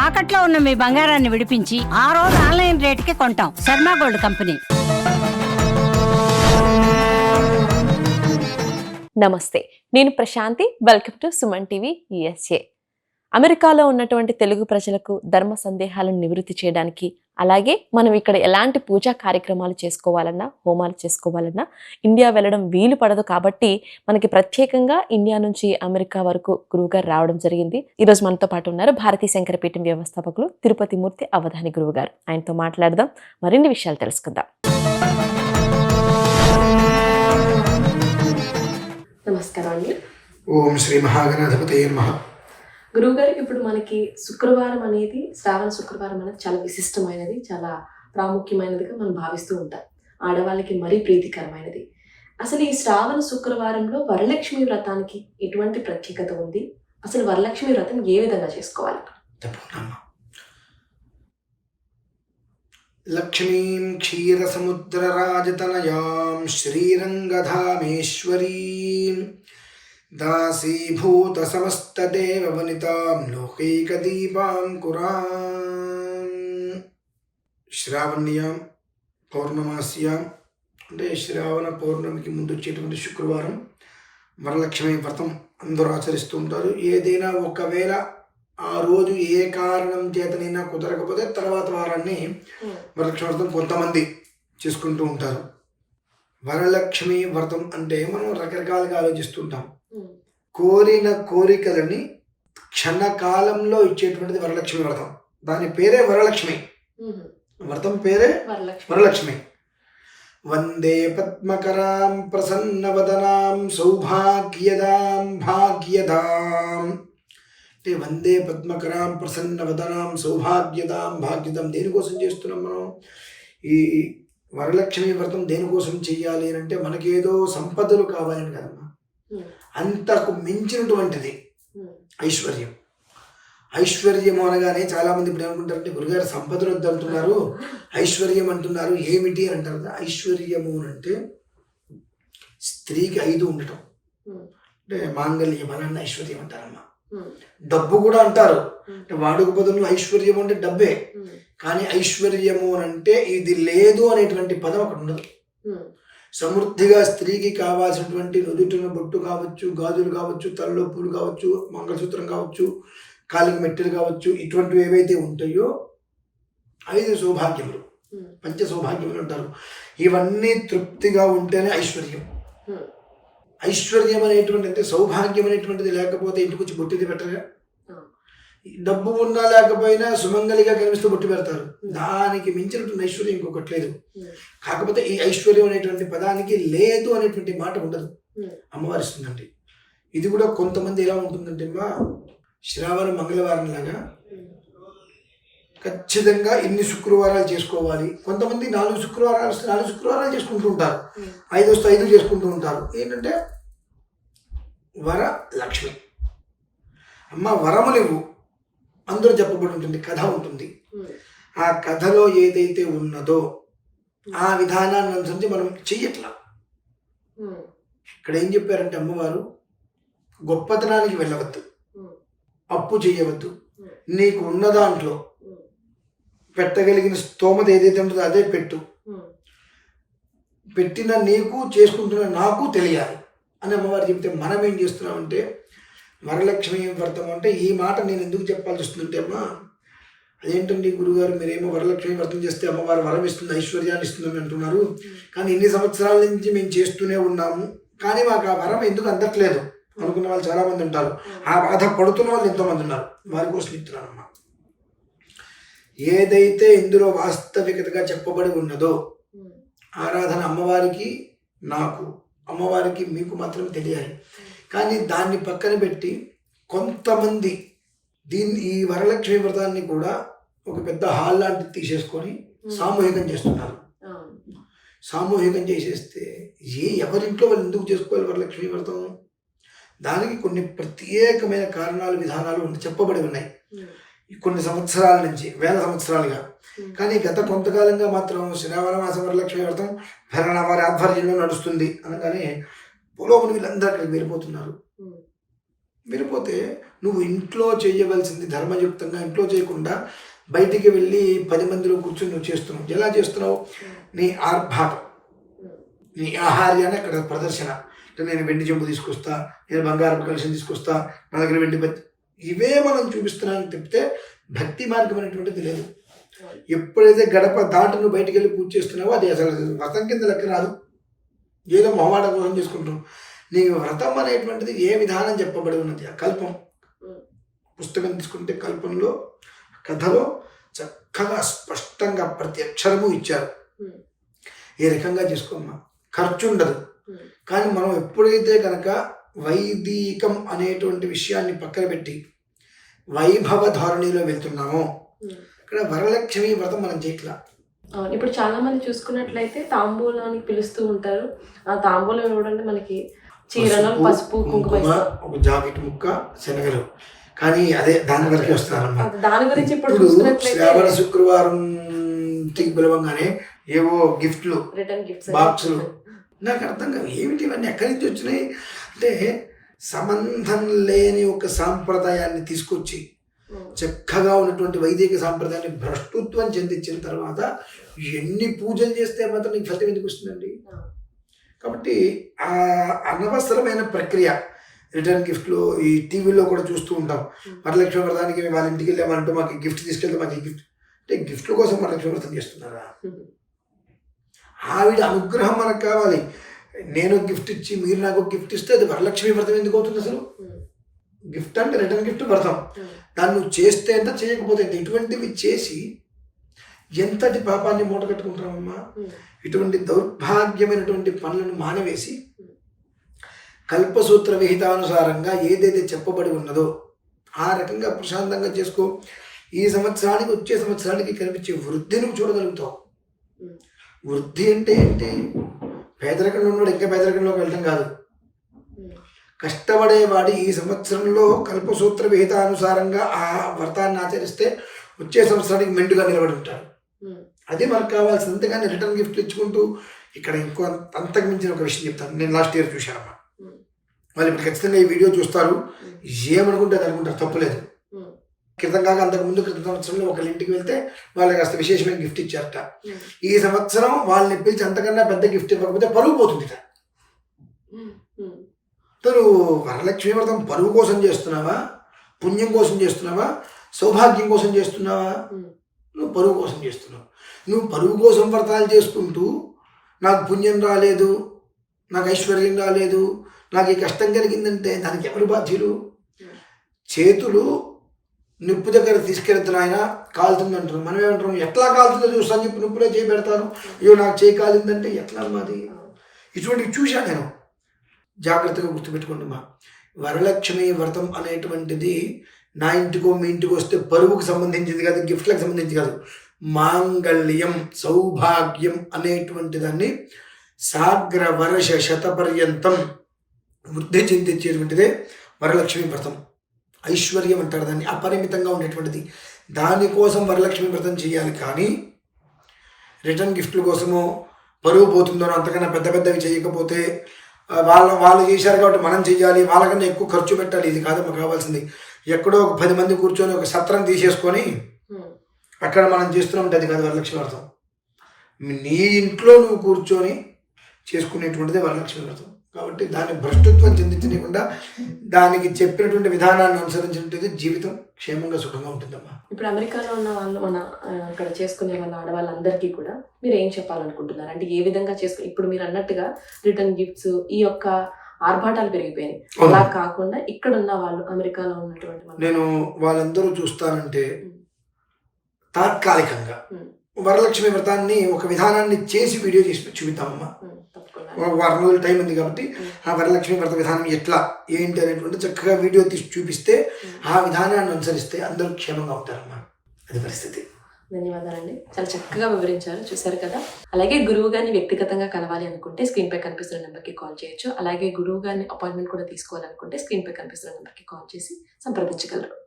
తాకట్లో ఉన్న మీ బంగారాన్ని విడిపించి ఆ రోజు ఆన్లైన్ రేటుకి కొంటాం. Sharma gold company. నమస్తే, నేను Prashanthi. Welcome to Suman TV USA. అమెరికాలో ఉన్నటువంటి తెలుగు ప్రజలకు ధర్మ సందేహాలను నివృత్తి చేయడానికి, అలాగే మనం ఇక్కడ ఎలాంటి పూజా కార్యక్రమాలు చేసుకోవాలన్నా, హోమాలు చేసుకోవాలన్నా ఇండియా వెళ్ళడం వీలు పడదు. కాబట్టి మనకి ప్రత్యేకంగా ఇండియా నుంచి అమెరికా వరకు గురువుగారు రావడం జరిగింది. ఈరోజు మనతో పాటు ఉన్నారు భారతీ శంకరపీఠం వ్యవస్థాపకులు తిరుపతి మూర్తి అవధాని గురువుగారు. ఆయనతో మాట్లాడదాం, మరిన్ని విషయాలు తెలుసుకుందాం. నమస్కారం అండి. ఓం శ్రీ మహాగణాధిపతయే నమః. గురువుగారు, ఇప్పుడు మనకి శుక్రవారం అనేది, శ్రావణ శుక్రవారం అనేది చాలా విశిష్టమైనది, చాలా ప్రాముఖ్యమైనదిగా మనం భావిస్తూ ఉంటాం. ఆడవాళ్ళకి మరీ ప్రీతికరమైనది. అసలు ఈ శ్రావణ శుక్రవారంలో వరలక్ష్మి వ్రతానికి ఎటువంటి ప్రత్యేకత ఉంది? అసలు వరలక్ష్మి వ్రతం ఏ విధంగా చేసుకోవాలి? తప్పకుండా. లక్ష్మీం క్షీరసముద్రరాజతనయాం శ్రీరంగధామేశ్వరీం దాసీభూత సమస్తదేవవనితాం లోకైకదీపాంకురాం. శ్రావణ్యాం పౌర్ణమాస్యాం అంటే శ్రావణ పౌర్ణమికి ముందు వచ్చేటువంటి శుక్రవారం వరలక్ష్మి వ్రతం అందరూ ఆచరిస్తూ ఉంటారు. ఏదైనా ఒకవేళ ఆ రోజు ఏ కారణం చేతనైనా కుదరకపోతే తర్వాత వారాన్ని వరలక్ష్మి వ్రతం కొంతమంది చేసుకుంటూ ఉంటారు. వరలక్ష్మి వ్రతం అంటే మనం రకరకాలుగా ఆలోచిస్తుంటాం. కోరిన కోరికలని క్షణకాలంలో ఇచ్చేటువంటిది వరలక్ష్మి వ్రతం. దాని పేరే వరలక్ష్మి. వ్రతం పేరే వరలక్ష్మి. వందే పద్మకరాం ప్రసన్నవదనాం సౌభాగ్యదాం భాగ్యదాం. అంటే వందే పద్మకరాం ప్రసన్నవదనాం సౌభాగ్యదాం భాగ్యదాం. దేనికోసం చేస్తున్నాం మనం ఈ వరలక్ష్మి వ్రతం? దేనికోసం చెయ్యాలి అని అంటే మనకేదో సంపదలు కావాలని కదమ్మా. అంతకు మించినటువంటిది ఐశ్వర్యం. ఐశ్వర్యం అనగానే చాలా మంది ఇప్పుడు ఏమనుకుంటారంటే, గురుగారు సంపదలు వద్దు అంటున్నారు, ఐశ్వర్యం అంటున్నారు, ఏమిటి అని అంటారు. ఐశ్వర్యము అంటే స్త్రీకి 5 ఉండటం, అంటే మాంగళ్య బలాన్ని ఐశ్వర్యం అంటారమ్మా. డబ్బు కూడా అంటారు. అంటే వాడుక బదులు ఐశ్వర్యం అంటే డబ్బే. కానీ ఐశ్వర్యము అంటే ఇది లేదు అనేటువంటి పదం అక్కడ ఉండదు. సమృద్ధిగా స్త్రీకి కావాల్సినటువంటి నుదుటిన బొట్టు కావచ్చు, గాజులు కావచ్చు, తలలో పూలు కావచ్చు, మంగళసూత్రం కావచ్చు, కాలికి మెట్టెలు కావచ్చు, ఇటువంటివి ఏవైతే ఉంటాయో 5 సౌభాగ్యములు, పంచ సౌభాగ్యములు అంటారు. ఇవన్నీ తృప్తిగా ఉంటేనే ఐశ్వర్యం. ఐశ్వర్యం అనేటువంటి అంటే సౌభాగ్యం అనేటువంటిది లేకపోతే ఇంటికి వచ్చి బొట్టిది పెట్టరుగా. డబ్బు ఉన్నా లేకపోయినా సుమంగలిగా కనిపిస్తూ బొట్టు పెడతారు. దానికి మించినటువంటి ఐశ్వర్యం ఇంకొకటి లేదు. కాకపోతే ఈ ఐశ్వర్యం అనేటువంటి పదానికి లేదు అనేటువంటి మాట ఉండదు, అమ్మవారి ఇస్తుందండి. ఇది కూడా కొంతమంది ఎలా ఉంటుందంటే, మా శ్రావణ మంగళవారం లాగా ఖచ్చితంగా ఇన్ని శుక్రవారాలు చేసుకోవాలి. కొంతమంది 4 శుక్రవారాలు చేసుకుంటూ ఉంటారు, 5 వస్తే 5 చేసుకుంటూ ఉంటారు. ఏంటంటే వరలక్ష్మి అమ్మ వరములు ఇవ్వు అందరూ చెప్పబడి ఉంటుంది, కథ ఉంటుంది. ఆ కథలో ఏదైతే ఉన్నదో ఆ విధానాన్ని అనుసరించి మనం చెయ్యట్లా. ఇక్కడ ఏం చెప్పారంటే అమ్మవారు, గొప్పతనానికి వెళ్ళవద్దు, అప్పు చేయవద్దు, నీకు ఉన్న దాంట్లో పెట్టగలిగిన స్తోమత ఏదైతే ఉంటుందో అదే పెట్టు, పెట్టిన నీకు చేసుకుంటున్న నాకు తెలియాలి అని అమ్మవారు చెప్తే, మనం ఏం చేస్తున్నామంటే వరలక్ష్మి వ్రతం అంటే ఈ మాట నేను ఎందుకు చెప్పాల్సి వస్తుందంటే, అమ్మా అదేంటండి గురుగారు మీరేమో వరలక్ష్మి వ్రతం చేస్తే అమ్మవారు వరం ఇస్తుంది, ఐశ్వర్యాన్ని ఇస్తుందని అంటున్నారు, కానీ ఇన్ని సంవత్సరాల నుంచి మేము చేస్తూనే ఉన్నాము, కానీ మాకు ఆ వరం ఎందుకు అందట్లేదు అనుకున్న వాళ్ళు చాలామంది ఉంటారు. ఆ బాధ పడుతున్న వాళ్ళు ఎంతోమంది ఉన్నారు. వారి కోసం ఇస్తున్నానమ్మా. ఏదైతే ఇందులో వాస్తవికతగా చెప్పబడి ఉన్నదో ఆరాధన అమ్మవారికి నాకు, అమ్మవారికి మీకు మాత్రమే తెలియాలి. కానీ దాన్ని పక్కన పెట్టి కొంతమంది ఈ వరలక్ష్మి వ్రతాన్ని కూడా ఒక పెద్ద హాల్ లాంటిది తీసేసుకొని సామూహికం చేస్తున్నారు. సామూహికం చేసేస్తే ఎవరింట్లో వాళ్ళు ఎందుకు చేసుకోవాలి వరలక్ష్మి వ్రతం? దానికి కొన్ని ప్రత్యేకమైన కారణాలు, విధానాలు చెప్పబడి ఉన్నాయి కొన్ని సంవత్సరాల నుంచి, వేల సంవత్సరాలుగా. కానీ గత కొంతకాలంగా మాత్రం శ్రావణ మాసం వరలక్ష్మి వ్రతం భరణ వారి ఆధ్వర్యంలో నడుస్తుంది అనగానే పొలోముని వీళ్ళందరూ అక్కడికి వెళ్ళిపోతున్నారు. విడిపోతే నువ్వు ఇంట్లో చేయవలసింది ధర్మయుక్తంగా ఇంట్లో చేయకుండా బయటికి వెళ్ళి 10 మందిలో కూర్చొని నువ్వు చేస్తున్నావు. ఎలా చేస్తున్నావు? నీ ఆర్భాటం, నీ ఆహార్యాన్ని అక్కడ ప్రదర్శన. అంటే నేను వెండి చెంబు తీసుకొస్తా, నేను బంగారపు కలశం తీసుకొస్తా, నా దగ్గర వెండి ఇవే మనం చూపిస్తున్నాను తప్పితే భక్తి మార్గం అనేటువంటిది లేదు. ఎప్పుడైతే గడప దాటి నువ్వు బయటికి వెళ్ళి పూజ చేస్తున్నావో అది అసలు వ్రతం కింద లెక్క రాదు. ఏదో మొహమాటం కోసం చేసుకుంటున్నావు. నీ వ్రతం అనేటువంటిది ఏ విధానం చెప్పబడి ఉన్నది? ఆ కల్పం పుస్తకం తీసుకుంటే కల్పంలో కథలో చక్కగా స్పష్టంగా ప్రతి అక్షరము ఇచ్చారు. ఏ రకంగా చేసుకోమ్మా, ఖర్చు ఉండదు. కానీ మనం ఎప్పుడైతే కనుక వైదికం అనేటువంటి విషయాన్ని పక్కన పెట్టి వైభవ ధోరణిలో వెళ్తున్నామో ఇక్కడ వరలక్ష్మి వ్రతం మనం చేయట్లా. ఇప్పుడు చాలా మంది చూసుకున్నట్లయితే తాంబూలానికి పిలుస్తూ ఉంటారు. ఆ తాంబూలం ఇవ్వడం మనకి చీరలు, పసుపు, కుంకుమ, ఒక జాకెట్ ముక్క, శనగలు. కానీ అదే దాని వరకే వస్తున్నారన్నమాట. దాని గురించి ఇప్పుడు శ్రావణ శుక్రవారం పిలవంగానే ఏవో గిఫ్ట్లు, రిటర్న్ గిఫ్ట్స్, బాక్సులు. నాకు అర్థం కాదు ఏమిటి ఇవన్నీ, ఎక్కడి నుంచి వచ్చినాయి అంటే సంబంధం లేని ఒక సాంప్రదాయాన్ని తీసుకొచ్చి చక్కగా ఉన్నటువంటి వైదిక సాంప్రదాయాన్ని భ్రష్టత్వం చెందించిన తర్వాత ఎన్ని పూజలు చేస్తే మాత్రం నీకు ఫలితం ఎందుకు వస్తుందండి? కాబట్టి ఆ అనవసరమైన ప్రక్రియ రిటర్న్ గిఫ్ట్లు ఈ టీవీలో కూడా చూస్తూ ఉంటాం. వరలక్ష్మి వ్రతానికి వాళ్ళ ఇంటికి వెళ్ళామంటూ మాకు గిఫ్ట్ తీసుకెళ్తే మాకు గిఫ్ట్ అంటే గిఫ్ట్ల కోసం వరలక్ష్మి వ్రతం చేస్తున్నారా? ఆవిడ అనుగ్రహం మనకు కావాలి. నేను గిఫ్ట్ ఇచ్చి మీరు నాకు గిఫ్ట్ ఇస్తే అది వరలక్ష్మి వ్రతం ఎందుకు అవుతుంది? అసలు గిఫ్ట్ అంటే రిటర్న్ గిఫ్ట్ వ్రతం. దాన్ని నువ్వు చేస్తే ఎంత, చేయకపోతే ఎంత. ఇటువంటివి చేసి ఎంతటి పాపాన్ని మూట కట్టుకుంటామమ్మా. ఇటువంటి దౌర్భాగ్యమైనటువంటి పనులను మానవేసి కల్పసూత్ర విహితానుసారంగా ఏదైతే చెప్పబడి ఉన్నదో ఆ రకంగా ప్రశాంతంగా చేసుకో. ఈ సంవత్సరానికి వచ్చే సంవత్సరానికి కనిపించే వృద్ధిని నువ్వు చూడగలుగుతావు. వృద్ధి అంటే ఏంటి? పేదరికంలో ఉన్నవాడు ఇంకా పేదరికంలోకి వెళ్ళడం కాదు. కష్టపడేవాడి ఈ సంవత్సరంలో కల్పసూత్ర విహితానుసారంగా ఆ వ్రతాన్ని ఆచరిస్తే వచ్చే సంవత్సరానికి మెండుగా నిలబడి ఉంటాడు. అది మనకు కావాల్సింది. అంతేగాని రిటర్న్ గిఫ్ట్లు ఇచ్చుకుంటూ ఇక్కడ ఇంకో అంతకు మించిన ఒక విషయం చెప్తాను. నేను లాస్ట్ ఇయర్ చూశానమ్మా. వాళ్ళు ఇప్పుడు ఖచ్చితంగా ఈ వీడియో చూస్తారు, ఏమనుకుంటే అది అనుకుంటారు, తప్పులేదు. క్రితం కాక అంతకుముందు క్రితం సంవత్సరంలో ఒకళ్ళ ఇంటికి వెళ్తే వాళ్ళకి కాస్త విశేషమైన గిఫ్ట్ ఇచ్చారట. ఈ సంవత్సరం వాళ్ళని పిలిచి అంతకన్నా పెద్ద గిఫ్ట్ ఇవ్వకపోతే పరుగు పోతుంది. నువ్వు వరలక్ష్మి వ్రతం పరుగు కోసం చేస్తున్నావా, పుణ్యం కోసం చేస్తున్నావా, సౌభాగ్యం కోసం చేస్తున్నావా? నువ్వు పరుగు కోసం చేస్తున్నావు. నువ్వు పరుగు కోసం వ్రతాలు చేసుకుంటూ నాకు పుణ్యం రాలేదు, నాకు ఐశ్వర్యం రాలేదు, నాకు ఈ కష్టం కలిగిందంటే దానికి ఎవరు బాధ్యులు? చేతులు నిప్పు దగ్గర తీసుకెళ్తున్నా ఆయన కాలుతుంది అంటారు. మనం ఏమంటారు? ఎట్లా కాలుతుందో చూస్తాను చెప్పి నిప్పులో చేయి పెడతాను, అయ్యో నాకు చేయి కాలిందంటే ఎట్లా మాది? ఇటువంటివి చూశాను నేను. జాగ్రత్తగా గుర్తుపెట్టుకోండి మా. వరలక్ష్మి వ్రతం అనేటువంటిది నా ఇంటికో మీ ఇంటికి వస్తే పరువుకు సంబంధించింది కాదు, గిఫ్ట్లకు సంబంధించి కాదు. మాంగళ్యం, సౌభాగ్యం అనేటువంటి దాన్ని సాగ్ర వర్ష శతపర్యంతం వృద్ధి చెందించేటువంటిదే వరలక్ష్మి వ్రతం. ఐశ్వర్యం అంటారు దాన్ని, అపరిమితంగా ఉండేటువంటిది. దానికోసం వరలక్ష్మి వ్రతం చేయాలి. కానీ రిటర్న్ గిఫ్ట్ల కోసమో పరువు పోతుందో అంతకన్నా పెద్ద పెద్దవి చేయకపోతే వాళ్ళు చేశారు కాబట్టి మనం చెయ్యాలి, వాళ్ళకన్నా ఎక్కువ ఖర్చు పెట్టాలి, ఇది కాదమ్మా కావాల్సింది. ఎక్కడో ఒక 10 మంది కూర్చొని ఒక సత్రం తీసేసుకొని అక్కడ మనం చేస్తున్నాం, అది కాదు వరలక్ష్మి వ్రతం. నీ ఇంట్లో నువ్వు కూర్చొని చేసుకునేటువంటిదే వరలక్ష్మి వ్రతం. కాబట్టి దాన్ని భ్రష్టత్వం చెందించకుండా దానికి చెప్పినటువంటి విధానాన్ని అనుసరించినట్టు జీవితం క్షేమంగా సుఖంగా ఉంటుందమ్మా. ఇప్పుడు అమెరికాలో ఉన్న వాళ్ళు మన అక్కడ చేసుకునే వాళ్ళ ఆడవాళ్ళందరికీ కూడా మీరు ఏం చెప్పాలనుకుంటున్నారు? అంటే ఏ విధంగా చేసుకుని, ఇప్పుడు మీరు అన్నట్టుగా రిటర్న్ గిఫ్ట్స్ ఈ యొక్క ఆర్భాటాలు పెరిగిపోయినాయి, అలా కాకుండా ఇక్కడ ఉన్న వాళ్ళు అమెరికాలో ఉన్నటువంటి నేను వాళ్ళందరూ చూస్తానంటే తాత్కాలికంగా వరలక్ష్మి వ్రతాన్ని ఒక విధానాన్ని చేసి వీడియో చేసి చూపిద్దామమ్మా. ఒక వారం రోజుల టైం ఉంది కాబట్టి ఆ వరలక్ష్మి వ్రత విధానం ఎట్లా ఏంటి అనేటువంటి చక్కగా వీడియో తీసి చూపిస్తే ఆ విధానాన్ని అనుసరిస్తే అందరూ క్షేమంగా ఉంటారమ్మా. అది పరిస్థితి. ధన్యవాదాలండి, చాలా చక్కగా వివరించారు. చూసారు కదా. అలాగే గురువు గారిని వ్యక్తిగతంగా కలవాలి అనుకుంటే స్క్రీన్ పై కనిపిస్తున్న నెంబర్కి కాల్ చేయొచ్చు. అలాగే గురువు గారిని అపాయింట్మెంట్ కూడా తీసుకోవాలనుకుంటే స్క్రీన్ పై కనిపిస్తున్న నెంబర్కి కాల్ చేసి సంప్రదించగలరు.